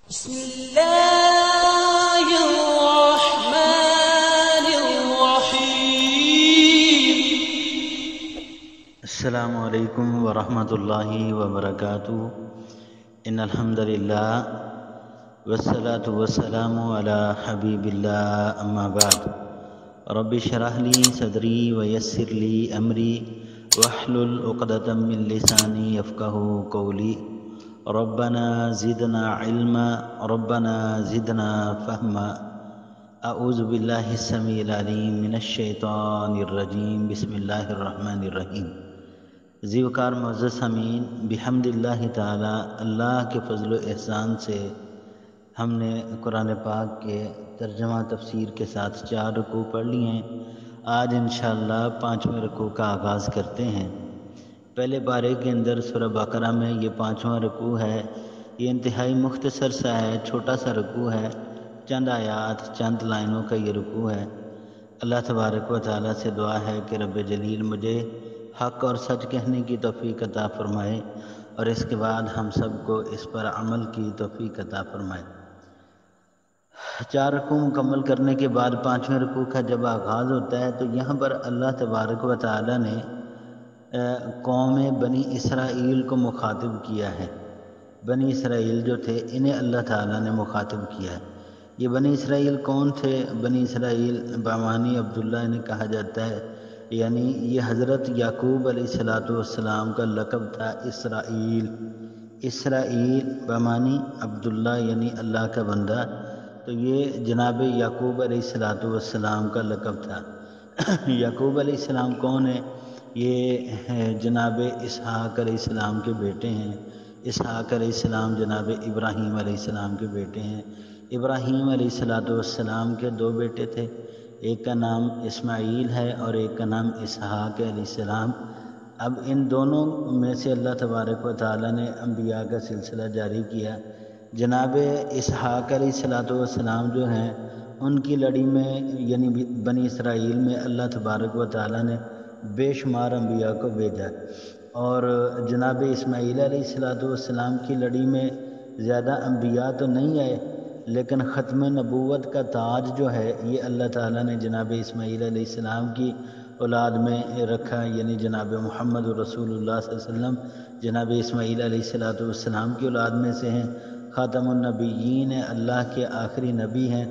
بسم الله الرحمن الرحيم. السلام علیکم ورحمۃ اللہ وبرکاتہ. ان الحمد للہ والصلاة والسلام علی حبیب اللہ، اما بعد. رب اشرح لی صدری ویسر لی امری واحلل عقدۃ من لسانی یفقہوا قولی. ربنا زدنا علما ربنا زدنا فہما. اعوذ باللہ السمیع العلیم من الشیطان الرجیم. بسم اللہ الرحمن الرحیم. زیوکار معزز سامعین، بحمد اللہ تعالی، اللہ کے فضل و احسان سے ہم نے قرآن پاک کے ترجمہ تفسیر کے ساتھ 4 رکوع پڑھ لی ہیں. آج انشاءاللہ 5ویں رکوع کا آغاز کرتے ہیں. پہلے پارے کے اندر سورہ بقرہ میں یہ 5واں رکوع ہے. یہ انتہائی مختصر سا ہے، چھوٹا سا رکوع ہے، چند آیات، چند لائنوں کا یہ رکوع ہے. اللہ تبارک و تعالیٰ سے دعا ہے کہ رب جلیل مجھے حق اور سچ کہنے کی توفیق عطا فرمائے اور اس کے بعد ہم سب کو اس پر عمل کی توفیق عطا فرمائے. 4 رکوع مکمل کرنے کے بعد 5ویں رکوع کا جب آغاز ہوتا ہے تو یہاں پر اللہ تبارک و تعالیٰ نے قوم بنی اسرائیل کو مخاطب کیا ہے. بنی اسرائیل جو تھے انہیں اللہ تعالیٰ نے مخاطب کیا ہے. یہ بنی اسرائیل کون تھے؟ بنی اسرائیل بامانی عبداللہ انہیں کہا جاتا ہے، یعنی یہ حضرت یعقوب علیہ السلام کا لقب تھا. اسرائیل بامانی عبداللہ یعنی اللہ کا بندہ. تو یہ جناب یعقوب علیہ السلام کا لقب تھا. یعقوب علیہ السلام کون ہے؟ یہ جناب اسحاق علیہ السلام کے بیٹے ہیں. اسحاق علیہ السلام جناب ابراہیم علیہ السلام کے بیٹے ہیں. ابراہیم علیہ السلام کے 2 بیٹے تھے، ایک کا نام اسماعیل ہے اور ایک کا نام اسحاق علیہ السلام. اب ان دونوں میں سے اللہ تبارک و تعالیٰ نے انبیاء کا سلسلہ جاری کیا. جناب اسحاق علیہ السلام جو ہیں ان کی لڑی میں یعنی بنی اسرائیل میں اللہ تبارک و تعالیٰ نے بے شمار انبیاء کو بھیجا، اور جناب اسماعیل علیہ السلام کی لڑی میں زیادہ انبیاء تو نہیں آئے، لیکن ختم نبوت کا تاج جو ہے یہ اللہ تعالیٰ نے جناب اسماعیل علیہ السلام کی اولاد میں رکھا، یعنی جناب محمد رسول اللہ صلی اللہ علیہ وسلم جناب اسماعیل علیہ السلام کی اولاد میں سے ہیں. خاتم النبیین ہیں، اللہ کے آخری نبی ہیں.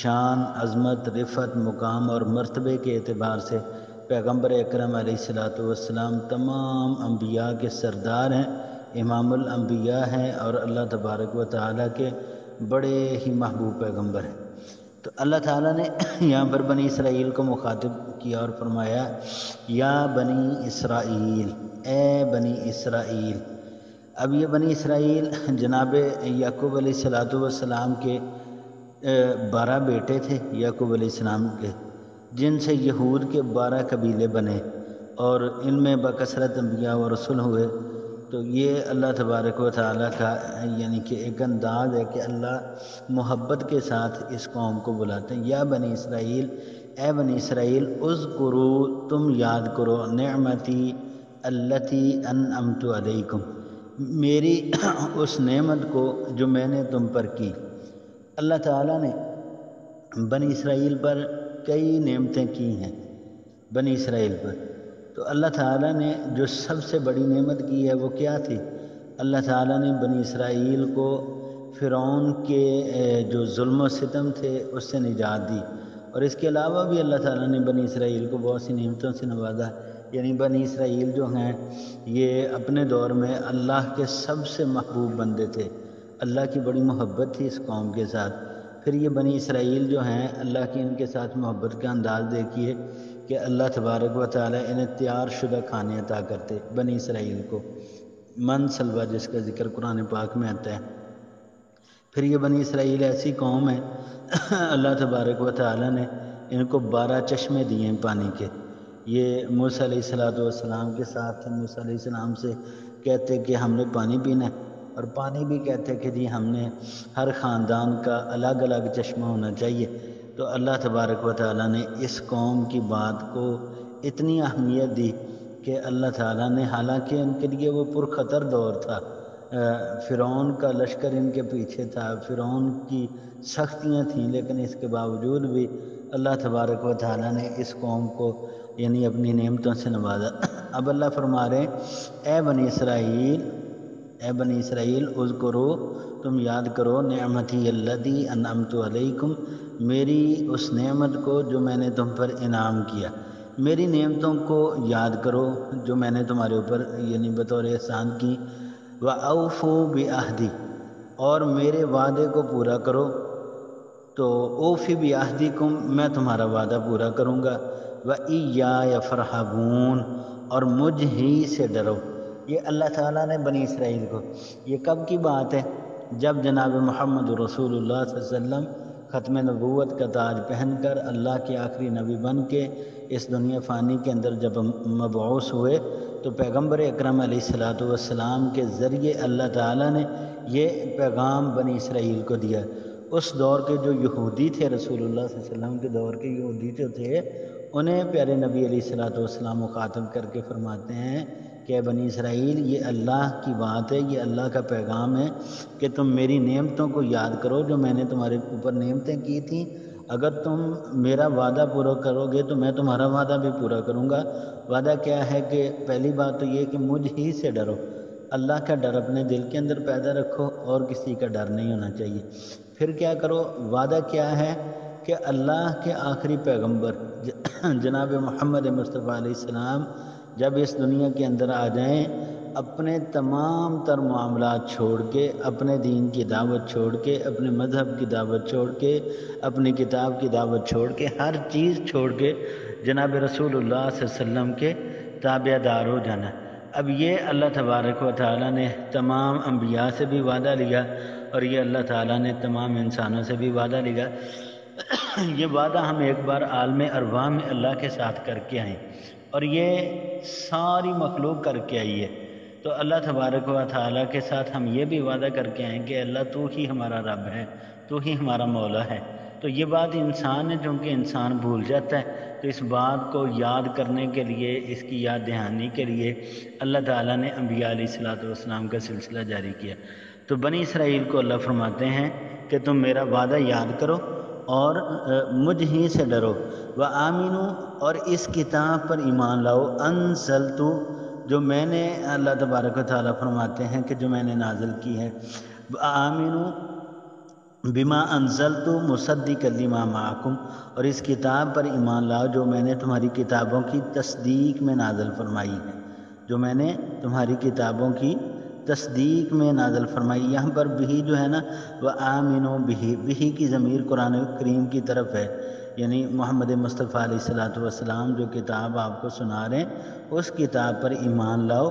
شان، عظمت، رفعت، مقام اور مرتبے کے اعتبار سے پیغمبر اکرم علیہ السلام تمام انبیاء کے سردار ہیں، امام الانبیاء ہیں اور اللہ تبارک و تعالیٰ کے بڑے ہی محبوب پیغمبر ہیں. تو اللہ تعالیٰ نے یہاں پر بنی اسرائیل کو مخاطب کیا اور فرمایا یا بنی اسرائیل، اے بنی اسرائیل. اب یہ بنی اسرائیل جناب یعقوب علیہ السلام کے 12 بیٹے تھے یعقوب علیہ السلام کے، جن سے یہود کے 12 قبیلے بنے اور ان میں بکثرت انبیاء و رسول ہوئے. تو یہ اللہ تبارک و تعالیٰ کا یعنی کہ ایک انداز ہے کہ اللہ محبت کے ساتھ اس قوم کو بلاتے ہیں. یا بنی اسرائیل، اے بنی اسرائیل، اذکروا، تم یاد کرو، نعمتی التی انعمت علیکم، میری اس نعمت کو جو میں نے تم پر کی. اللہ تعالیٰ نے بنی اسرائیل پر کئی نعمتیں کی ہیں. بنی اسرائیل پر تو اللہ تعالیٰ نے جو سب سے بڑی نعمت کی ہے وہ کیا تھی؟ اللہ تعالیٰ نے بنی اسرائیل کو فرعون کے جو ظلم و ستم تھے اس سے نجات دی، اور اس کے علاوہ بھی اللہ تعالیٰ نے بنی اسرائیل کو بہت سی نعمتوں سے نوازا. یعنی بنی اسرائیل جو ہیں یہ اپنے دور میں اللہ کے سب سے محبوب بندے تھے. اللہ کی بڑی محبت تھی اس قوم کے ساتھ. پھر یہ بنی اسرائیل جو ہیں اللہ کی ان کے ساتھ محبت کا انداز دیکھیے کہ اللہ تبارک و تعالیٰ انہیں تیار شدہ کھانے عطا کرتے بنی اسرائیل کو، من سلوہ جس کا ذکر قرآن پاک میں آتا ہے. پھر یہ بنی اسرائیل ایسی قوم ہے اللہ تبارک و تعالیٰ نے ان کو 12 چشمے دیے ہیں پانی کے. یہ موسیٰ علیہ السلام کے ساتھ موسیٰ علیہ السلام سے کہتے کہ ہم نے پانی پینا ہے، اور پانی بھی کہتے کہ جی ہم نے ہر خاندان کا الگ الگ چشمہ ہونا چاہیے. تو اللہ تبارک و تعالیٰ نے اس قوم کی بات کو اتنی اہمیت دی کہ اللہ تعالیٰ نے، حالانکہ ان کے لیے وہ پرخطر دور تھا، فرعون کا لشکر ان کے پیچھے تھا، فرعون کی سختیاں تھیں، لیکن اس کے باوجود بھی اللہ تبارک و تعالیٰ نے اس قوم کو یعنی اپنی نعمتوں سے نوازا۔ اب اللہ فرما رہے ہیں اے بنی اسرائیل اذکرو، تم یاد کرو نعمتی اللتی انعمت علیکم، میری اس نعمت کو جو میں نے تم پر انعام کیا، میری نعمتوں کو یاد کرو جو میں نے تمہارے اوپر یعنی بطور احسان کی۔ وَأَوْفُوا بِعَہْدِی، اور میرے وعدے کو پورا کرو، تو اوفی بعہدکم، میں تمہارا وعدہ پورا کروں گا۔ وَإِيَّايَ فَارْہَبُونِ، اور مجھ ہی سے ڈرو۔ یہ اللہ تعالیٰ نے بنی اسرائیل کو، یہ کب کی بات ہے؟ جب جناب محمد رسول اللہ صلی اللہ علیہ وسلم ختم نبوت کا تاج پہن کر اللہ کے آخری نبی بن کے اس دنیا فانی کے اندر جب مبعوث ہوئے، تو پیغمبر اکرم علیہ السلام کے ذریعے اللہ تعالیٰ نے یہ پیغام بنی اسرائیل کو دیا۔ اس دور کے جو یہودی تھے، رسول اللہ صلی اللہ علیہ وسلم کے دور کے یہودی جو تھے، انہیں پیارے نبی علیہ السلام مخاطب کر کے فرماتے ہیں کہ بنی اسرائیل، یہ اللہ کی بات ہے، یہ اللہ کا پیغام ہے کہ تم میری نعمتوں کو یاد کرو جو میں نے تمہارے اوپر نعمتیں کی تھیں۔ اگر تم میرا وعدہ پورا کرو گے تو میں تمہارا وعدہ بھی پورا کروں گا۔ وعدہ کیا ہے کہ پہلی بات تو یہ کہ مجھ ہی سے ڈرو، اللہ کا ڈر اپنے دل کے اندر پیدا رکھو اور کسی کا ڈر نہیں ہونا چاہیے۔ پھر کیا کرو؟ وعدہ کیا ہے کہ اللہ کے آخری پیغمبر جناب محمد مصطفیٰ علیہ السلام جب اس دنیا کے اندر آ جائیں، اپنے تمام تر معاملات چھوڑ کے، اپنے دین کی دعوت چھوڑ کے، اپنے مذہب کی دعوت چھوڑ کے، اپنی کتاب کی دعوت چھوڑ کے، ہر چیز چھوڑ کے جناب رسول اللہ صلی اللہ علیہ وسلم کے تابع دار ہو جانا۔ اب یہ اللہ تبارک و تعالیٰ نے تمام انبیاء سے بھی وعدہ لیا، اور یہ اللہ تعالیٰ نے تمام انسانوں سے بھی وعدہ لیا۔ یہ وعدہ ہم ایک بار عالم ارواح میں اللہ کے ساتھ کر کے آئیں، اور یہ ساری مخلوق کر کے آئی ہے۔ تو اللہ تبارک و تعالیٰ کے ساتھ ہم یہ بھی وعدہ کر کے آئیں کہ اللہ تو ہی ہمارا رب ہے، تو ہی ہمارا مولا ہے۔ تو یہ بات انسان ہے، چونکہ انسان بھول جاتا ہے، تو اس بات کو یاد کرنے کے لیے، اس کی یاد دہانی کے لیے اللہ تعالیٰ نے انبیاء علیہ السلام کا سلسلہ جاری کیا۔ تو بنی اسرائیل کو اللہ فرماتے ہیں کہ تم میرا وعدہ یاد کرو اور مجھ ہی سے ڈرو۔ وَآمِنُوا، اور اس کتاب پر ایمان لاؤ، انزلت، جو میں نے، اللہ تبارک و تعالیٰ فرماتے ہیں کہ جو میں نے نازل کی ہے۔ وَآمِنُوا بما انزلت مصدقا لما معکم، اور اس کتاب پر ایمان لاؤ جو میں نے تمہاری کتابوں کی تصدیق میں نازل فرمائی ہے، جو میں نے تمہاری کتابوں کی تصدیق میں نازل فرمائی۔ یہاں پر بھی جو ہے نا، وَآمِنُوا بِهِ، بِهِ کی ضمیر قرآن کریم کی طرف ہے، یعنی محمد مصطفیٰ علیہ السلام جو کتاب آپ کو سنا رہے ہیں، اس کتاب پر ایمان لاؤ،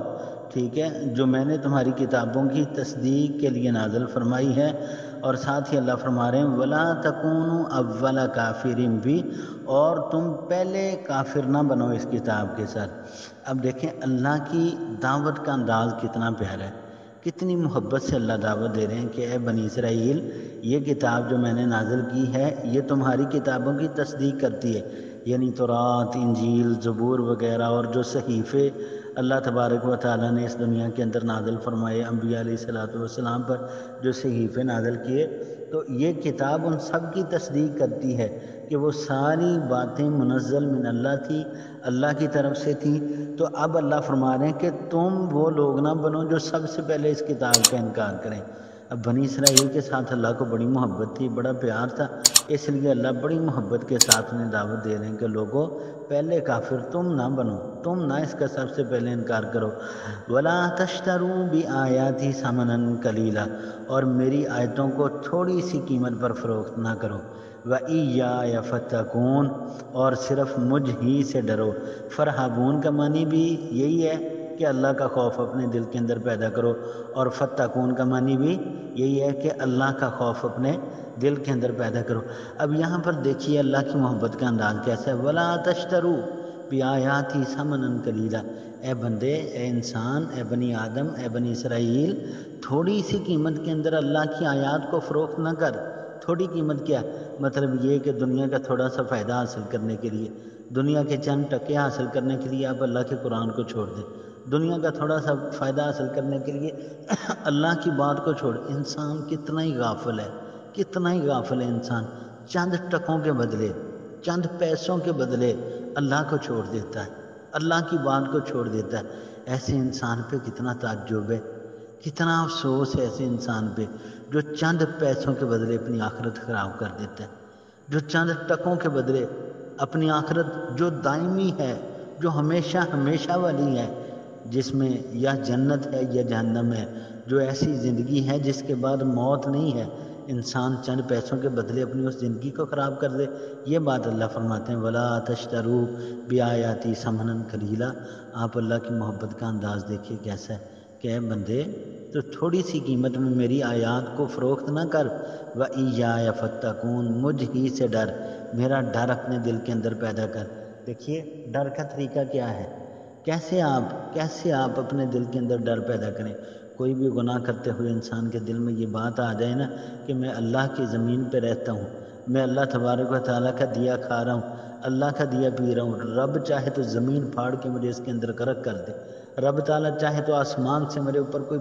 ٹھیک ہے، جو میں نے تمہاری کتابوں کی تصدیق کے لیے نازل فرمائی ہے۔ اور ساتھ ہی اللہ فرما رہے ہیں وَلَا تَكُونُوا أَوَّلَ كَافِرٍ بِهِ، اور تم پہلے کافر نہ بنو اس کتاب کے ساتھ۔ اب دیکھیں اللہ کی دعوت کا انداز کتنا پیارا ہے، کتنی محبت سے اللہ دعوت دے رہے ہیں کہ اے بنی اسرائیل، یہ کتاب جو میں نے نازل کی ہے یہ تمہاری کتابوں کی تصدیق کرتی ہے، یعنی تورات، انجیل، زبور وغیرہ، اور جو صحیفے اللہ تبارک و تعالیٰ نے اس دنیا کے اندر نازل فرمائے انبیاء علیہ السلام پر، جو صحیفے نازل کیے، تو یہ کتاب ان سب کی تصدیق کرتی ہے کہ وہ ساری باتیں منزل من اللہ تھی، اللہ کی طرف سے تھیں۔ تو اب اللہ فرما رہے ہیں کہ تم وہ لوگ نہ بنو جو سب سے پہلے اس کتاب کا انکار کریں۔ اب بنی اسرائیل کے ساتھ اللہ کو بڑی محبت تھی، بڑا پیار تھا، اس لیے اللہ بڑی محبت کے ساتھ انہیں دعوت دے رہے ہیں کہ لوگوں پہلے کافر تم نہ بنو، تم نہ اس کا سب سے پہلے انکار کرو۔ وَلَا تَشْتَرُوا بِآيَاتِي ثَمَنًا قَلِيلًا، اور میری آیتوں کو تھوڑی سی قیمت پر فروخت نہ کرو۔ وَإِيَّايَ فَاتَّقُونِ، اور صرف مجھ ہی سے ڈرو۔ فرحبون کا معنی بھی یہی ہے کہ اللہ کا خوف اپنے دل کے اندر پیدا کرو، اور فتقون کا معنی بھی یہی ہے کہ اللہ کا خوف اپنے دل کے اندر پیدا کرو۔ اب یہاں پر دیکھیے اللہ کی محبت کا انداز کیسا ہے۔ وَلَا تَشْتَرُوا بِآيَاتِي ثَمَنًا قَلِيلًا، اے بندے، اے انسان، اے بنی آدم، اے بنی اسرائیل، تھوڑی سی قیمت کے اندر اللہ کی آیات کو فروخت نہ کر۔ تھوڑی قیمت کیا؟ مطلب یہ کہ دنیا کا تھوڑا سا فائدہ حاصل کرنے کے لیے، دنیا کے چند ٹکے حاصل کرنے کے لیے آپ اللہ کے قرآن کو چھوڑ دیں، دنیا کا تھوڑا سا فائدہ حاصل کرنے کے لیے اللہ کی بات کو چھوڑ. انسان کتنا ہی غافل ہے، کتنا ہی غافل ہے انسان. چند ٹکوں کے بدلے، چند پیسوں کے بدلے اللہ کو چھوڑ دیتا ہے، اللہ کی بات کو چھوڑ دیتا ہے. ایسے انسان پہ کتنا تعجب ہے، کتنا افسوس ہے ایسے انسان پہ جو چند پیسوں کے بدلے اپنی آخرت خراب کر دیتا ہے، جو چند ٹکوں کے بدلے اپنی آخرت جو دائمی ہے، جو ہمیشہ ہمیشہ والی ہے، جس میں یا جنت ہے یا جہنم ہے، جو ایسی زندگی ہے جس کے بعد موت نہیں ہے، انسان چند پیسوں کے بدلے اپنی اس زندگی کو خراب کر دے. یہ بات اللہ فرماتے ہیں وَلَا تَشْتَرُوا بِآيَاتِي ثَمَنًا قَلِيلًا. آپ اللہ کی محبت کا انداز دیکھیے کیسا ہے کہ اے بندے تو تھوڑی سی قیمت میں میری آیات کو فروخت نہ کر. وَإِيَّايَ فَاتَّقُونِ. مجھ ہی سے ڈر، میرا ڈر اپنے دل کے اندر پیدا کر. دیکھیے ڈر کا طریقہ کیا ہے، کیسے آپ اپنے دل کے اندر ڈر پیدا کریں. کوئی بھی گناہ کرتے ہوئے انسان کے دل میں یہ بات آ جائے نا کہ میں اللہ کی زمین پہ رہتا ہوں، میں اللہ تبارک و تعالیٰ کا دیا کھا رہا ہوں، اللہ کا دیا پی رہا ہوں. رب چاہے تو زمین پھاڑ کے مجھے اس کے اندر غرق کر دے، رب تعالیٰ چاہے تو آسمان سے میرے اوپر کوئی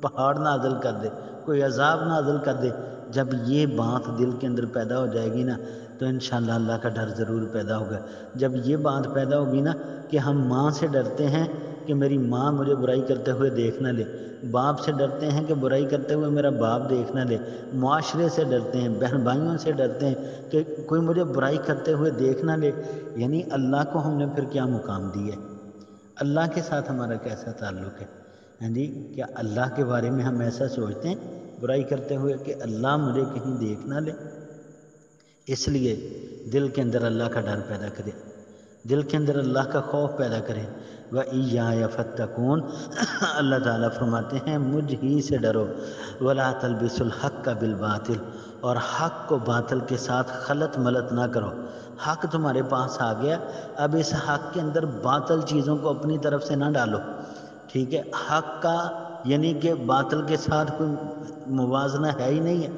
پہاڑ نازل کر دے، کوئی عذاب نازل کر دے. جب یہ بات دل کے اندر پیدا ہو جائے گی نا تو انشاءاللہ اللہ کا ڈر ضرور پیدا ہوگا. جب یہ بات پیدا ہوگی نا کہ ہم ماں سے ڈرتے ہیں کہ میری ماں مجھے برائی کرتے ہوئے دیکھ نہ لے، باپ سے ڈرتے ہیں کہ برائی کرتے ہوئے میرا باپ دیکھ نہ لے، معاشرے سے ڈرتے ہیں، بہن بھائیوں سے ڈرتے ہیں کہ کوئی مجھے برائی کرتے ہوئے دیکھ نہ لے. یعنی اللہ کو ہم نے پھر کیا مقام دیا ہے، اللہ کے ساتھ ہمارا کیسا تعلق ہے. ہاں جی، کیا اللہ کے بارے میں ہم ایسا سوچتے ہیں برائی کرتے ہوئے کہ اللہ مجھے کہیں دیکھ نہ لے. اس لیے دل کے اندر اللہ کا ڈر پیدا کرے، دل کے اندر اللہ کا خوف پیدا کرے. وَإِيَّايَ فَاتَّقُونِ. اللہ تعالیٰ فرماتے ہیں مجھ ہی سے ڈرو. وَلَا تَلْبِسُوا الْحَقَّ بِالْبَاطِلِ. اور حق کو باطل کے ساتھ خلط ملط نہ کرو. حق تمہارے پاس آ گیا، اب اس حق کے اندر باطل چیزوں کو اپنی طرف سے نہ ڈالو. ٹھیک ہے، حق کا یعنی کہ باطل کے ساتھ کوئی موازنہ ہے ہی نہیں ہے.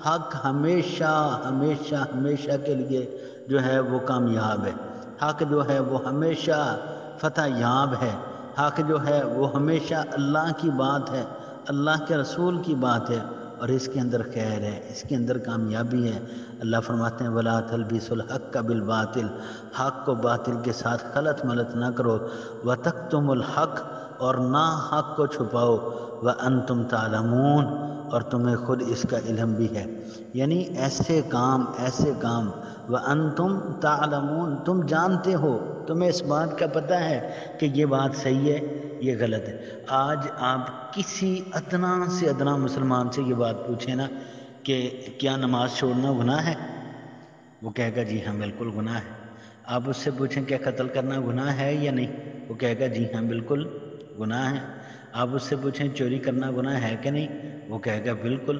حق ہمیشہ ہمیشہ ہمیشہ کے لیے جو ہے وہ کامیاب ہے، حق جو ہے وہ ہمیشہ فتح یاب ہے، حق جو ہے وہ ہمیشہ اللہ کی بات ہے، اللہ کے رسول کی بات ہے، اور اس کے اندر خیر ہے، اس کے اندر کامیابی ہے. اللہ فرماتے ہیں وَلَا تَلْبِسُوا الْحَقَّ بِالْبَاطِلِ. حق کو باطل کے ساتھ خلط ملط نہ کرو. وَتَكْتُمُوا الْحَقَّ. اور نہ حق کو چھپاؤ. وَأَنْتُمْ تَعْلَمُونَ. اور تمہیں خود اس کا علم بھی ہے. یعنی ایسے کام وَأَنْتُمْ تَعْلَمُونَ. تم جانتے ہو، تمہیں اس بات کا پتہ ہے کہ یہ بات صحیح ہے، یہ غلط ہے. آج آپ کسی ادنا سے ادنا مسلمان سے یہ بات پوچھیں نا کہ کیا نماز چھوڑنا گناہ ہے، وہ کہے گا جی ہاں بالکل گناہ ہے. آپ اس سے پوچھیں کیا قتل کرنا گناہ ہے یا نہیں، وہ کہے گا جی ہاں بالکل گناہ ہے. آپ اس سے پوچھیں چوری کرنا گناہ ہے کہ نہیں، وہ کہے گا بالکل.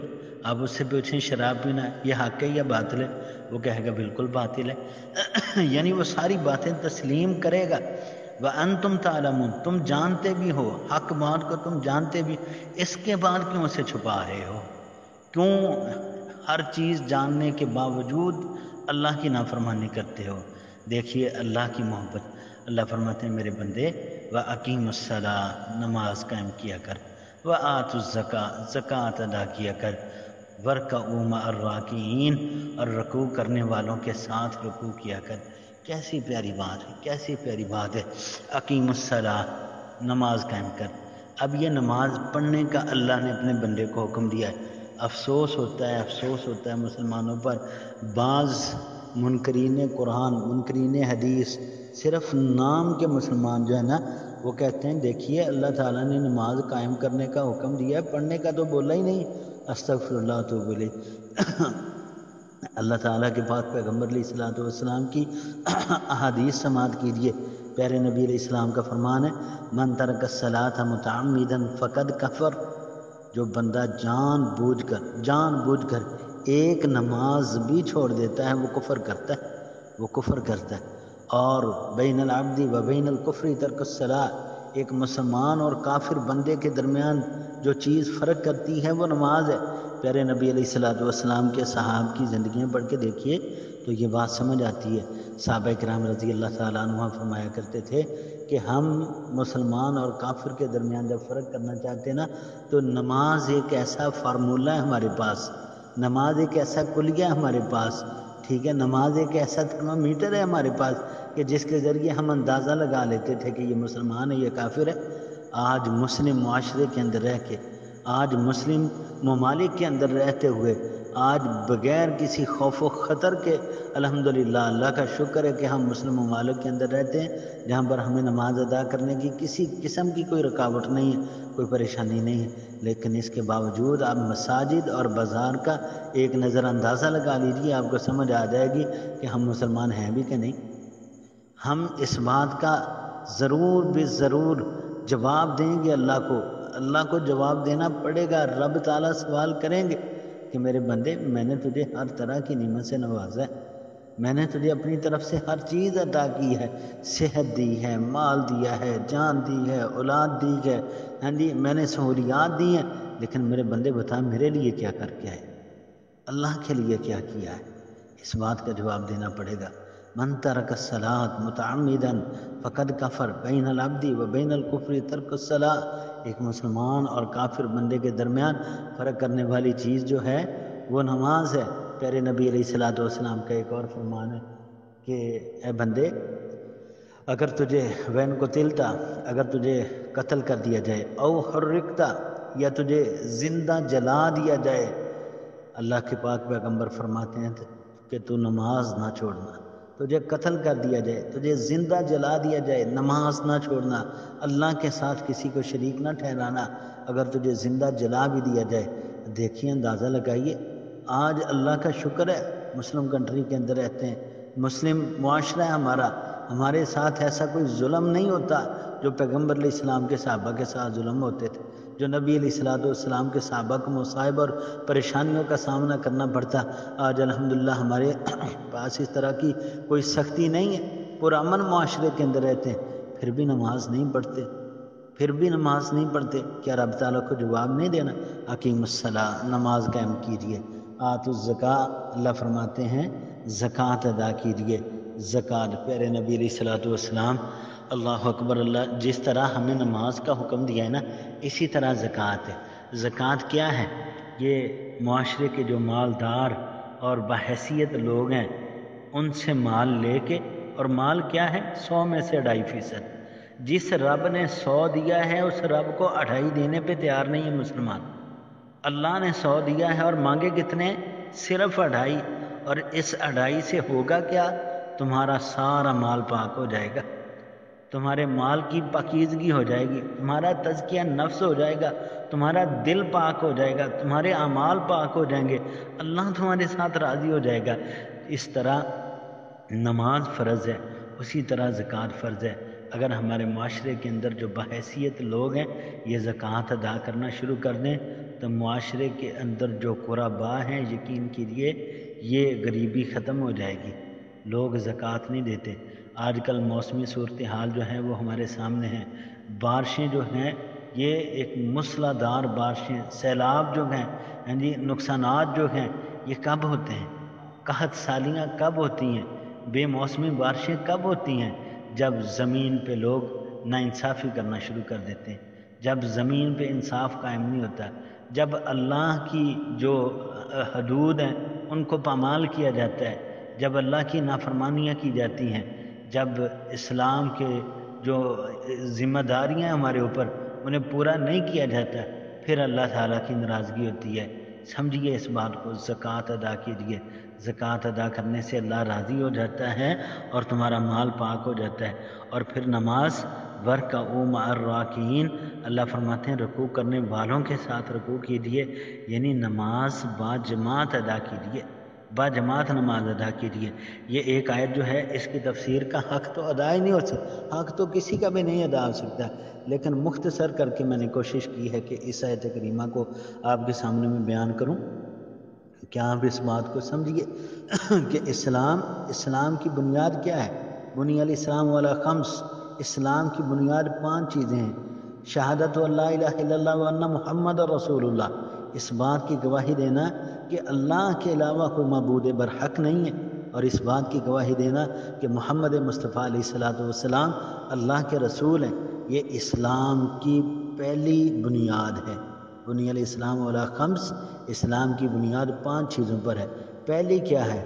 آپ اس سے پوچھیں شراب پینا یہ حق ہے یا باطل ہے، وہ کہے گا بالکل باطل ہے. یعنی وہ ساری باتیں تسلیم کرے گا. وَأَنْتُمْ تَعْلَمُونَ. تم جانتے بھی ہو حق بات کو، تم جانتے بھی، اس کے بعد کیوں اسے چھپا رہے ہو؟ کیوں ہر چیز جاننے کے باوجود اللہ کی نافرمانی کرتے ہو؟ دیکھیے اللہ کی محبت. اللہ فرماتے ہیں میرے بندے وَأَقِيمُوا الصَّلَاةَ. نماز قائم کیا کر. وَآتُوا الزَّكَاةَ. زکوٰۃ ادا کیا کر. وَارْكَعُوا مَعَ الرَّاكِعِينَ. اور رکوع کرنے والوں کے ساتھ رکوع کیا کر. کیسی پیاری بات ہے، کیسی پیاری بات ہے. اقیم الصلاۃ. نماز قائم کر. اب یہ نماز پڑھنے کا اللہ نے اپنے بندے کو حکم دیا ہے. افسوس ہوتا ہے مسلمانوں پر. بعض منکرین قرآن، منکرین حدیث، صرف نام کے مسلمان جو ہے نا، وہ کہتے ہیں دیکھیے اللہ تعالیٰ نے نماز قائم کرنے کا حکم دیا ہے، پڑھنے کا تو بولا ہی نہیں. استغفر اللہ واتوب الیہ. اللہ تعالیٰ کے پاک پیغمبر علیہ الصلوۃ والسلام کی احادیث سماعت کیجیے. پیارے نبی علیہ السلام کا فرمان ہے من ترک الصلاۃ متعمدا فقد کفر. جو بندہ جان بوجھ کر ایک نماز بھی چھوڑ دیتا ہے وہ کفر کرتا ہے. اور بین العبد و بین الکفر ترک الصلاۃ. ایک مسلمان اور کافر بندے کے درمیان جو چیز فرق کرتی ہے وہ نماز ہے. پیارے نبی علیہ الصلوۃ والسلام کے صحابہ کی زندگیاں پڑھ کے دیکھیے تو یہ بات سمجھ آتی ہے. صحابہ کرام رضی اللہ تعالیٰ عنہ فرمایا کرتے تھے کہ ہم مسلمان اور کافر کے درمیان جب فرق کرنا چاہتے ہیں نا تو نماز ایک ایسا فارمولہ ہے ہمارے پاس، نماز ایک ایسا کلیہ ہے ہمارے پاس، ٹھیک ہے، نماز ایک ایسا تھرمامیٹر ہے ہمارے پاس کہ جس کے ذریعے ہم اندازہ لگا لیتے تھے کہ یہ مسلمان ہے یہ کافر ہے۔ آج مسلم معاشرے کے اندر رہ کے، آج مسلم ممالک کے اندر رہتے ہوئے، آج بغیر کسی خوف و خطر کے الحمدللہ اللہ کا شکر ہے کہ ہم مسلم ممالک کے اندر رہتے ہیں جہاں پر ہمیں نماز ادا کرنے کی کسی قسم کی کوئی رکاوٹ نہیں ہے، کوئی پریشانی نہیں ہے، لیکن اس کے باوجود آپ مساجد اور بازار کا ایک نظر اندازہ لگا لیجیے، آپ کو سمجھ آ جائے گی کہ ہم مسلمان ہیں بھی کہ نہیں۔ ہم اس بات کا ضرور بے ضرور جواب دیں گے، اللہ کو جواب دینا پڑے گا، رب تعالیٰ سوال کریں گے کہ میرے بندے میں نے تجھے ہر طرح کی نعمت سے نوازا ہے، میں نے تجھے اپنی طرف سے ہر چیز عطا کی ہے، صحت دی ہے، مال دیا ہے، جان دی ہے، اولاد دی ہے، ہاں جی میں نے سہولیات دی ہیں، لیکن میرے بندے بتا میرے لیے کیا کر کے آئے، اللہ کے لیے کیا کیا ہے، اس بات کا جواب دینا پڑے گا۔ من ترک الصلاۃ متعمدا فقد کفر بین العبد و بین الکفر ترک الصلاۃ۔ ایک مسلمان اور کافر بندے کے درمیان فرق کرنے والی چیز جو ہے وہ نماز ہے۔ پیارے نبی علیہ الصلوۃ والسلام کا ایک اور فرمان ہے کہ اے بندے اگر تجھے وین قتلتا، اگر تجھے قتل کر دیا جائے، او حرکتا یا تجھے زندہ جلا دیا جائے، اللہ کے پاک پیغمبر فرماتے ہیں کہ تو نماز نہ چھوڑنا، تجھے قتل کر دیا جائے، تجھے زندہ جلا دیا جائے، نماز نہ چھوڑنا، اللہ کے ساتھ کسی کو شریک نہ ٹھہرانا، اگر تجھے زندہ جلا بھی دیا جائے۔ دیکھیے اندازہ لگائیے، آج اللہ کا شکر ہے مسلم کنٹری کے اندر رہتے ہیں، مسلم معاشرہ ہے ہمارا، ہمارے ساتھ ایسا کوئی ظلم نہیں ہوتا جو پیغمبر علیہ السلام کے صحابہ کے ساتھ ظلم ہوتے تھے، جو نبی علیہ الصلوۃ والسلام کے صحابہ کو مصائب اور پریشانیوں کا سامنا کرنا پڑتا۔ آج الحمدللہ ہمارے پاس اس طرح کی کوئی سختی نہیں ہے، پرامن معاشرے کے اندر رہتے ہیں، پھر بھی نماز نہیں پڑھتے، پھر بھی نماز نہیں پڑھتے۔ کیا رب تعالیٰ کو جواب نہیں دینا؟ اقیم الصلاۃ، نماز قائم کیجیے، آتوا الزکاۃ، اللہ فرماتے ہیں زکوٰۃ ادا کیجیے، زکوٰۃ۔ پیارے نبی علیہ الصلوۃ والسلام، اللہ اکبر، اللہ جس طرح ہمیں نماز کا حکم دیا ہے نا اسی طرح زکوٰۃ ہے۔ زکوٰۃ کیا ہے؟ یہ معاشرے کے جو مالدار اور بحیثیت لوگ ہیں ان سے مال لے کے، اور مال کیا ہے؟ 100 میں سے 2.5%۔ جس رب نے 100 دیا ہے اس رب کو 2.5 دینے پہ تیار نہیں ہے مسلمان۔ اللہ نے 100 دیا ہے اور مانگے کتنے؟ صرف 2.5۔ اور اس 2.5 سے ہوگا کیا؟ تمہارا سارا مال پاک ہو جائے گا، تمہارے مال کی پاکیزگی ہو جائے گی، تمہارا تزکیہ نفس ہو جائے گا، تمہارا دل پاک ہو جائے گا، تمہارے اعمال پاک ہو جائیں گے، اللہ تمہارے ساتھ راضی ہو جائے گا۔ اس طرح نماز فرض ہے، اسی طرح زکوٰۃ فرض ہے۔ اگر ہمارے معاشرے کے اندر جو بحیثیت لوگ ہیں یہ زکوٰۃ ادا کرنا شروع کر دیں تو معاشرے کے اندر جو قربا ہیں یقین کیجیے یہ غریبی ختم ہو جائے گی، لوگ زکوٰۃ نہیں دیتے۔ آج کل موسمی صورتحال جو ہے وہ ہمارے سامنے ہیں، بارشیں جو ہیں یہ ایک مسلح دار بارشیں، سیلاب جو ہیں، نقصانات جو ہیں یہ کب ہوتے ہیں؟ قحط سالیاں کب ہوتی ہیں؟ بے موسمی بارشیں کب ہوتی ہیں؟ جب زمین پہ لوگ ناانصافی کرنا شروع کر دیتے ہیں، جب زمین پہ انصاف قائم نہیں ہوتا، جب اللہ کی جو حدود ہیں ان کو پامال کیا جاتا ہے، جب اللہ کی نافرمانیاں کی جاتی ہیں، جب اسلام کے جو ذمہ داریاں ہمارے اوپر انہیں پورا نہیں کیا جاتا، پھر اللہ تعالیٰ کی ناراضگی ہوتی ہے۔ سمجھیے اس بات کو، زکوٰۃ ادا کیجیے، زکوٰۃ ادا کرنے سے اللہ راضی ہو جاتا ہے اور تمہارا مال پاک ہو جاتا ہے۔ اور پھر نماز وَارْكَعُوا مَعَ الرَّاكِعِينَ، اللہ فرماتے ہیں رکوع کرنے والوں کے ساتھ رکوع کیجیے، یعنی نماز با جماعت ادا کیجیے، با جماعت نماز ادا کیجیے۔ یہ ایک آیت جو ہے اس کی تفسیر کا حق تو ادا ہی نہیں ہو سکتا، حق تو کسی کا بھی نہیں ادا ہو سکتا، لیکن مختصر کر کے میں نے کوشش کی ہے کہ اس آیت کریمہ کو آپ کے سامنے میں بیان کروں۔ کیا آپ اس بات کو سمجھیے کہ اسلام کی بنیاد کیا ہے؟ بنی الاسلام علی خمس، اسلام کی بنیاد 5 چیزیں ہیں۔ شہادت اللہ الہ الا اللہ وان محمد رسول اللہ، اس بات کی گواہی دینا کہ اللہ کے علاوہ کوئی معبود برحق نہیں ہے، اور اس بات کی گواہی دینا کہ محمد مصطفیٰ علیہ الصلوۃ والسلام اللہ کے رسول ہیں، یہ اسلام کی پہلی بنیاد ہے۔ بنی الاسلام علی خمس، اسلام کی بنیاد 5 چیزوں پر ہے۔ پہلی کیا ہے؟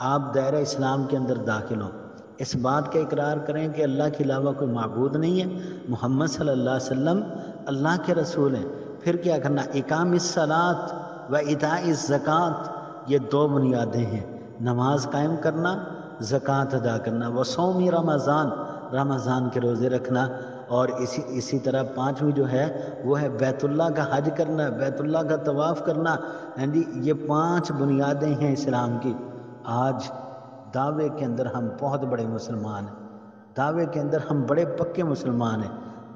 آپ دائرہ اسلام کے اندر داخل ہوں، اس بات کا اقرار کریں کہ اللہ کے علاوہ کوئی معبود نہیں ہے، محمد صلی اللہ علیہ وسلم اللہ کے رسول ہیں۔ پھر کیا کرنا؟ اقام الصلاۃ و ایتاء الزکوٰۃ، یہ 2 بنیادیں ہیں، نماز قائم کرنا، زکوٰۃ ادا کرنا، وصوم رمضان، رمضان کے روزے رکھنا، اور اسی طرح 5ویں جو ہے وہ ہے بیت اللہ کا حج کرنا، بیت اللہ کا طواف کرنا۔ یہ 5 بنیادیں ہیں اسلام کی۔ آج دعوے کے اندر ہم بہت بڑے مسلمان ہیں، دعوے کے اندر ہم بڑے پکے مسلمان ہیں،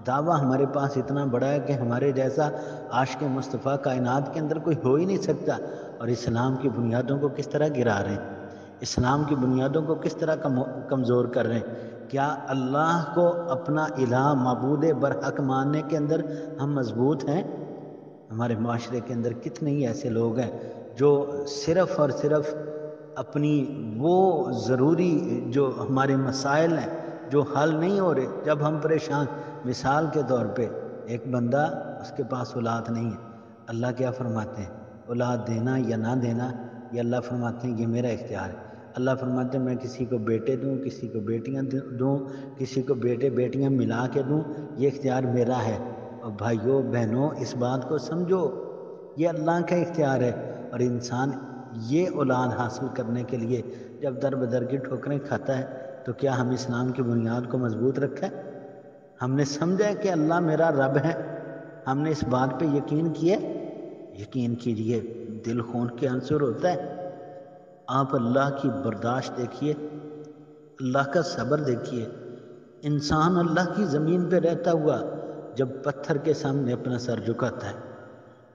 دعویٰ ہمارے پاس اتنا بڑا ہے کہ ہمارے جیسا عاشق مصطفیٰ کائنات کے اندر کوئی ہو ہی نہیں سکتا، اور اسلام کی بنیادوں کو کس طرح گرا رہے ہیں، اسلام کی بنیادوں کو کس طرح کمزور کر رہے ہیں۔ کیا اللہ کو اپنا الہ معبود برحق ماننے کے اندر ہم مضبوط ہیں؟ ہمارے معاشرے کے اندر کتنے ہی ایسے لوگ ہیں جو صرف اور صرف اپنی وہ ضروری جو ہمارے مسائل ہیں جو حل نہیں ہو رہے، جب ہم پریشان، مثال کے طور پہ ایک بندہ اس کے پاس اولاد نہیں ہے، اللہ کیا فرماتے ہیں؟ اولاد دینا یا نہ دینا یہ اللہ فرماتے ہیں یہ میرا اختیار ہے۔ اللہ فرماتے ہیں میں کسی کو بیٹے دوں، کسی کو بیٹیاں دوں، کسی کو بیٹے بیٹیاں ملا کے دوں، یہ اختیار میرا ہے۔ اور بھائیوں بہنوں اس بات کو سمجھو، یہ اللہ کا اختیار ہے، اور انسان یہ اولاد حاصل کرنے کے لیے جب در بدر کی ٹھوکریں کھاتا ہے تو کیا ہم اسلام کی بنیاد کو مضبوط رکھا ہے؟ ہم نے سمجھا ہے کہ اللہ میرا رب ہے، ہم نے اس بات پہ یقین کیا؟ یقین کیجئے دل خون کے عنصر ہوتا ہے۔ آپ اللہ کی برداشت دیکھیے، اللہ کا صبر دیکھیے۔ انسان اللہ کی زمین پہ رہتا ہوا جب پتھر کے سامنے اپنا سر جھکاتا ہے،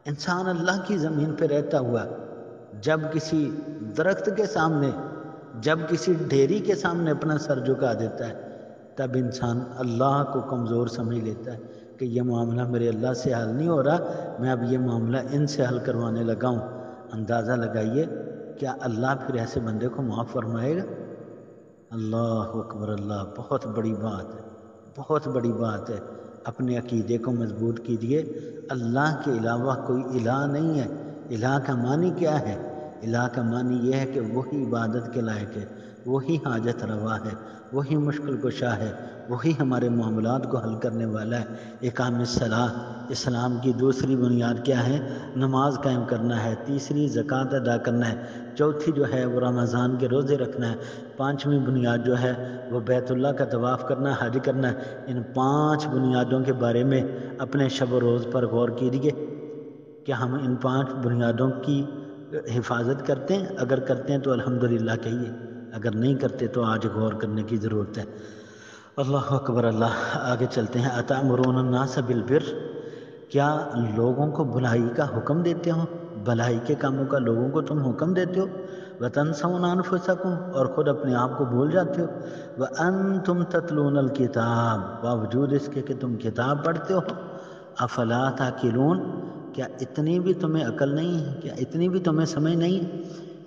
انسان اللہ کی زمین پہ رہتا ہوا جب کسی درخت کے سامنے، جب کسی ڈھیری کے سامنے اپنا سر جھکا دیتا ہے، تب انسان اللہ کو کمزور سمجھ لیتا ہے کہ یہ معاملہ میرے اللہ سے حل نہیں ہو رہا، میں اب یہ معاملہ ان سے حل کروانے لگا ہوں۔ اندازہ لگائیے کیا اللہ پھر ایسے بندے کو معاف فرمائے گا؟ اللہ اکبر، اللہ بہت بڑی بات ہے، بہت بڑی بات ہے۔ اپنے عقیدے کو مضبوط کیجئے، اللہ کے علاوہ کوئی الہ نہیں ہے۔ الہ کا معنی کیا ہے؟ الہ کا معنی یہ ہے کہ وہی عبادت کے لائق ہے، وہی حاجت روا ہے، وہی مشکل کشا ہے، وہی ہمارے معاملات کو حل کرنے والا ہے۔ اقام الصلاۃ، اسلام کی دوسری بنیاد کیا ہے؟ نماز قائم کرنا ہے۔ تیسری زکوٰۃ ادا کرنا ہے۔ چوتھی جو ہے وہ رمضان کے روزے رکھنا ہے۔ 5ویں بنیاد جو ہے وہ بیت اللہ کا طواف کرنا، حج کرنا ہے۔ ان 5 بنیادوں کے بارے میں اپنے شب و روز پر غور کیجیے کہ ہم ان 5 بنیادوں کی حفاظت کرتے ہیں؟ اگر کرتے ہیں تو الحمدللہ کہیے، اگر نہیں کرتے تو آج غور کرنے کی ضرورت ہے۔ اللہ اکبر، اللہ۔ آگے چلتے ہیں۔ اتأمرون الناس بالبر، کیا لوگوں کو بھلائی کا حکم دیتے ہو؟ بھلائی کے کاموں کا لوگوں کو تم حکم دیتے ہو؟ وتنسون انفسکم، اور خود اپنے آپ کو بھول جاتے ہو؟ وانتم تتلون الکتاب، باوجود اس کے کہ تم کتاب پڑھتے ہو؟ افلا تعقلون، کیا اتنی بھی تمہیں عقل نہیں ہے؟ کیا اتنی بھی تمہیں سمجھ نہیں ہے؟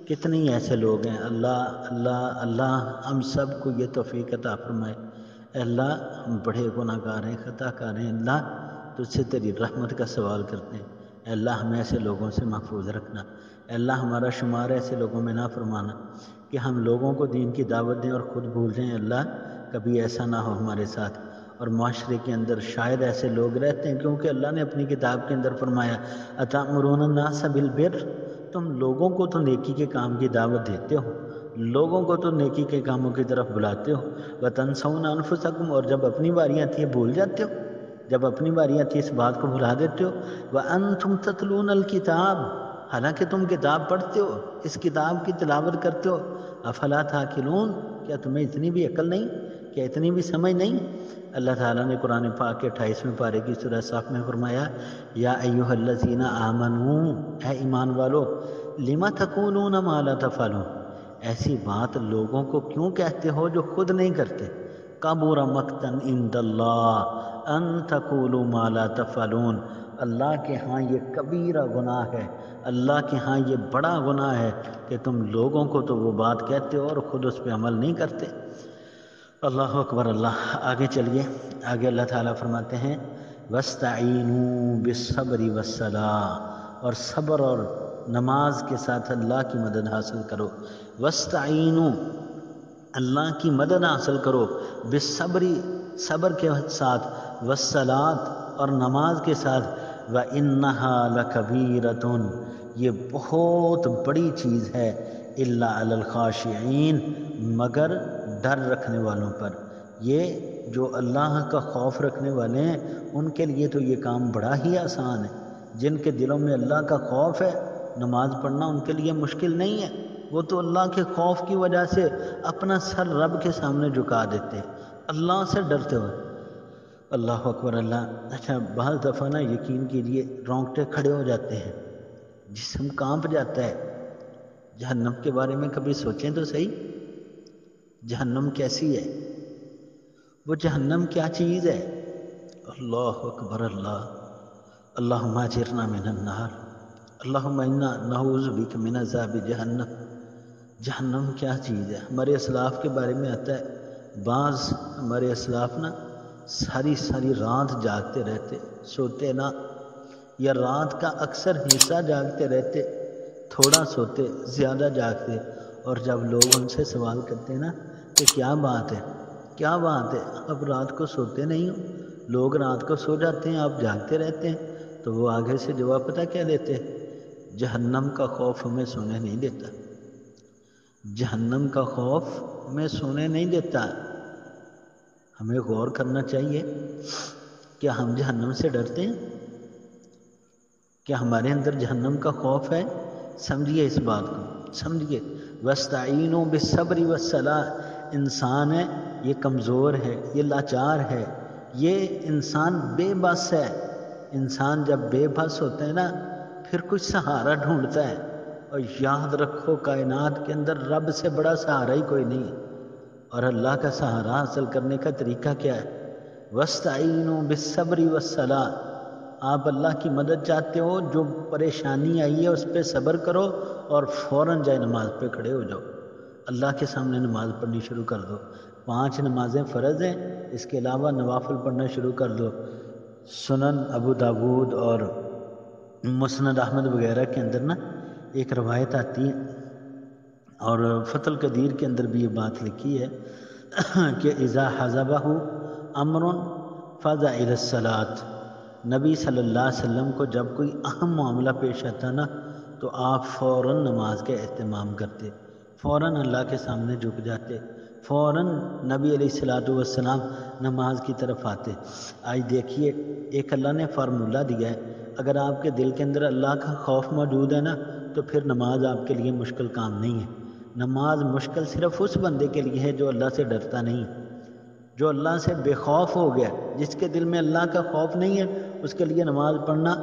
کتنے ہی ایسے لوگ ہیں، اللہ اللہ اللہ ہم سب کو یہ توفیق عطا فرمائے۔ اے اللہ ہم بڑے گناہ گار ہیں، خطا کار ہیں، اللہ تجھ سے تیری رحمت کا سوال کرتے ہیں۔ اے اللہ ہمیں ایسے لوگوں سے محفوظ رکھنا۔ اے اللہ ہمارا شمار ایسے لوگوں میں نہ فرمانا کہ ہم لوگوں کو دین کی دعوت دیں اور خود بھول جائیں۔ اللہ کبھی ایسا نہ ہو ہمارے ساتھ۔ اور معاشرے کے اندر شاید ایسے لوگ رہتے ہیں، کیونکہ اللہ نے اپنی کتاب کے اندر فرمایا اتأمرون الناس بالبر، تم لوگوں کو تو نیکی کے کام کی دعوت دیتے ہو، لوگوں کو تو نیکی کے کاموں کی طرف بلاتے ہو، وتنسون انفسکم، اور جب اپنی باری آتی ہے بھول جاتے ہو، جب اپنی باری آتی ہے اس بات کو بھلا دیتے ہو۔ وانتم تتلون الکتاب، حالانکہ تم کتاب پڑھتے ہو، اس کتاب کی تلاوت کرتے ہو۔ افلا تعقلون، کیا تمہیں اتنی بھی عقل نہیں؟ کیا اتنی بھی سمجھ نہیں؟ اللہ تعالیٰ نے قرآن پاک کے 28ویں پارے کی سورہ صف میں فرمایا یا ایھا الذین آمنوا، اے ایمان والو، لما تقولون ما لا تفعلون، ایسی بات لوگوں کو کیوں کہتے ہو جو خود نہیں کرتے؟ کبر مقتا عند اللہ ان تقولوا ما لا تفعلون، اللہ کے ہاں یہ کبیرہ گناہ ہے، اللہ کے ہاں یہ بڑا گناہ ہے کہ تم لوگوں کو تو وہ بات کہتے ہو اور خود اس پہ عمل نہیں کرتے۔ اللہ اکبر اللہ۔ آگے چلیے، آگے اللہ تعالیٰ فرماتے ہیں وَاسْتَعِینُوا بِالصَّبْرِ وَالصَّلَاةِ، اور صبر اور نماز کے ساتھ اللہ کی مدد حاصل کرو۔ وَاسْتَعِینُوا، اللہ کی مدد حاصل کرو، بالصبر، صبر کے ساتھ، والصلاۃ، اور نماز کے ساتھ، وَإِنَّهَا لَكَبِيرَةٌ، یہ بہت بڑی چیز ہے، إِلَّا عَلَى الْخَاشِعِينَ، مگر ڈر رکھنے والوں پر۔ یہ جو اللہ کا خوف رکھنے والے ہیں ان کے لیے تو یہ کام بڑا ہی آسان ہے۔ جن کے دلوں میں اللہ کا خوف ہے، نماز پڑھنا ان کے لیے مشکل نہیں ہے۔ وہ تو اللہ کے خوف کی وجہ سے اپنا سر رب کے سامنے جھکا دیتے ہیں، اللہ سے ڈرتے ہوئے۔ اللہ اکبر اللہ۔ اچھا، بعض دفعہ نا یقین کیجئے رونگٹے کھڑے ہو جاتے ہیں، جسم کانپ جاتا ہے۔ جہنم کے بارے میں کبھی سوچیں تو صحیح، جہنم کیسی ہے، وہ جہنم کیا چیز ہے۔ اللہ اکبر اللہ۔ اللہم اجرنا من النار، اللہم انا نعوذ بک من عذاب جہنم۔ جہنم کیا چیز ہے۔ ہمارے اسلاف کے بارے میں آتا ہے، بعض ہمارے اسلاف نا ساری رات جاگتے رہتے، سوتے نہ، یا رات کا اکثر حصہ جاگتے رہتے، تھوڑا سوتے زیادہ جاگتے، اور جب لوگ ان سے سوال کرتے نا کہ کیا بات ہے، کیا بات ہے، اب رات کو سوتے نہیں ہو، لوگ رات کو سو جاتے ہیں آپ جاگتے رہتے ہیں، تو وہ آگے سے جواب پتہ کیا دیتے، جہنم کا خوف ہمیں سونے نہیں دیتا، جہنم کا خوف ہمیں سونے نہیں دیتا۔ ہمیں غور کرنا چاہیے، کیا ہم جہنم سے ڈرتے ہیں؟ کیا ہمارے اندر جہنم کا خوف ہے؟ سمجھیے اس بات کو، سمجھیے۔ وَاسْتَعِینُوا بِالصَّبْرِ وَالصَّلَاةِ، انسان ہے یہ کمزور ہے، یہ لاچار ہے، یہ انسان بے بس ہے۔ انسان جب بے بس ہوتا ہے نا پھر کچھ سہارا ڈھونڈتا ہے، اور یاد رکھو کائنات کے اندر رب سے بڑا سہارا ہی کوئی نہیں ہے۔ اور اللہ کا سہارا حاصل کرنے کا طریقہ کیا ہے؟ وَاسْتَعِینُوا بِالصَّبْرِ وَالصَّلَاةِ، آپ اللہ کی مدد چاہتے ہو، جو پریشانی آئی ہے اس پہ صبر کرو اور فوراً جائے نماز پہ کھڑے ہو جاؤ، اللہ کے سامنے نماز پڑھنی شروع کر دو۔ 5 نمازیں فرض ہیں، اس کے علاوہ نوافل پڑھنا شروع کر دو۔ سنن ابو داود اور مسند احمد وغیرہ کے اندر نا ایک روایت آتی ہے، اور فتح القدیر کے اندر بھی یہ بات لکھی ہے کہ اذا حزبہ امر فزع الی الصلاۃ، نبی صلی اللہ علیہ وسلم کو جب کوئی اہم معاملہ پیش آتا نا تو آپ فوراً نماز کے اہتمام کرتے، فوراً اللہ کے سامنے جھک جاتے، فوراً نبی علیہ السلام نماز کی طرف آتے۔ آج دیکھیے ایک اللہ نے فارمولہ دیا ہے، اگر آپ کے دل کے اندر اللہ کا خوف موجود ہے نا تو پھر نماز آپ کے لیے مشکل کام نہیں ہے۔ نماز مشکل صرف اس بندے کے لیے ہے جو اللہ سے ڈرتا نہیں، جو اللہ سے بے خوف ہو گیا۔ جس کے دل میں اللہ کا خوف نہیں ہے اس کے لیے نماز پڑھنا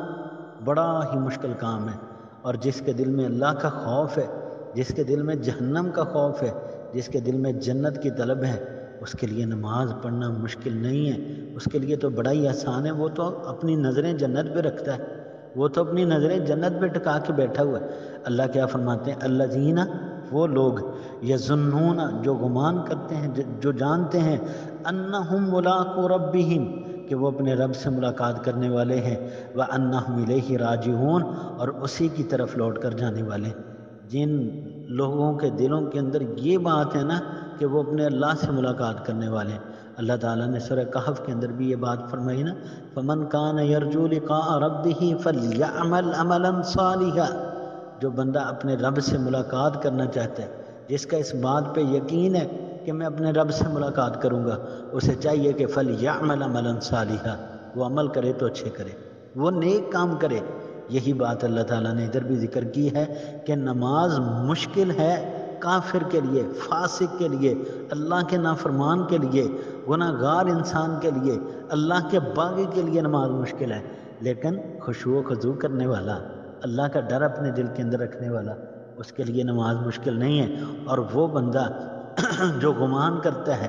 بڑا ہی مشکل کام ہے، اور جس کے دل میں اللہ کا خوف ہے، جس کے دل میں جہنم کا خوف ہے، جس کے دل میں جنت کی طلب ہے، اس کے لیے نماز پڑھنا مشکل نہیں ہے، اس کے لیے تو بڑا ہی آسان ہے۔ وہ تو اپنی نظریں جنت پہ رکھتا ہے، وہ تو اپنی نظریں جنت پہ ٹکا کے بیٹھا ہوا ہے۔ اللہ کیا فرماتے ہیں، الذین، وہ لوگ، یظنون، جو گمان کرتے ہیں، جو جانتے ہیں، انہم ملاقو ربہم، کہ وہ اپنے رب سے ملاقات کرنے والے ہیں، وانہم الیہ راجعون، اور اسی کی طرف لوٹ کر جانے والے ہیں۔ جن لوگوں کے دلوں کے اندر یہ بات ہے نا کہ وہ اپنے اللہ سے ملاقات کرنے والے ہیں، اللہ تعالیٰ نے سورہ کہف کے اندر بھی یہ بات فرمائی نا، فمن کان یرجو لقاء ربہ فلیعمل عملا صالحا، جو بندہ اپنے رب سے ملاقات کرنا چاہتا ہے، جس کا اس بات پہ یقین ہے کہ میں اپنے رب سے ملاقات کروں گا، اسے چاہیے کہ فلیعمل عملا صالحا، وہ عمل کرے تو اچھے کرے، وہ نیک کام کرے۔ یہی بات اللہ تعالیٰ نے ادھر بھی ذکر کی ہے کہ نماز مشکل ہے کافر کے لیے، فاسق کے لیے، اللہ کے نافرمان کے لیے، گناہ گار انسان کے لیے، اللہ کے باغی کے لیے نماز مشکل ہے، لیکن خشوع و خضوع کرنے والا، اللہ کا ڈر اپنے دل کے اندر رکھنے والا، اس کے لیے نماز مشکل نہیں ہے۔ اور وہ بندہ جو گمان کرتا ہے،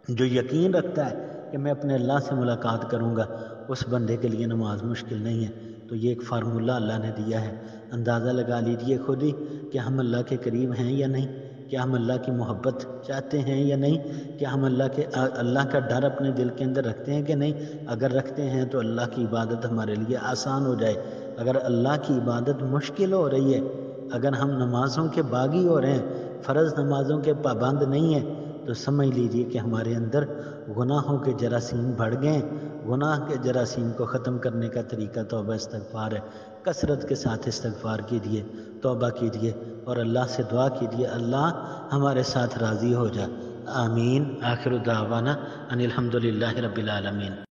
جو یقین رکھتا ہے کہ میں اپنے اللہ سے ملاقات کروں گا، اس بندے کے لیے نماز مشکل نہیں ہے۔ تو یہ ایک فارمولہ اللہ نے دیا ہے، اندازہ لگا لیجئے خود ہی کہ ہم اللہ کے قریب ہیں یا نہیں، کیا ہم اللہ کی محبت چاہتے ہیں یا نہیں، کیا ہم اللہ کا ڈر اپنے دل کے اندر رکھتے ہیں کہ نہیں۔ اگر رکھتے ہیں تو اللہ کی عبادت ہمارے لیے آسان ہو جائے، اگر اللہ کی عبادت مشکل ہو رہی ہے، اگر ہم نمازوں کے باغی ہو رہے ہیں، فرض نمازوں کے پابند نہیں ہیں، تو سمجھ لیجئے کہ ہمارے اندر گناہوں کے جراثیم بڑھ گئے۔ گناہ کے جراثیم کو ختم کرنے کا طریقہ توبہ استغفار ہے۔ کثرت کے ساتھ استغفار کیجیے، توبہ کیجیے اور اللہ سے دعا کیجیے اللہ ہمارے ساتھ راضی ہو جا۔ آمین۔ آخر دعوانا ان الحمدللہ رب العالمین۔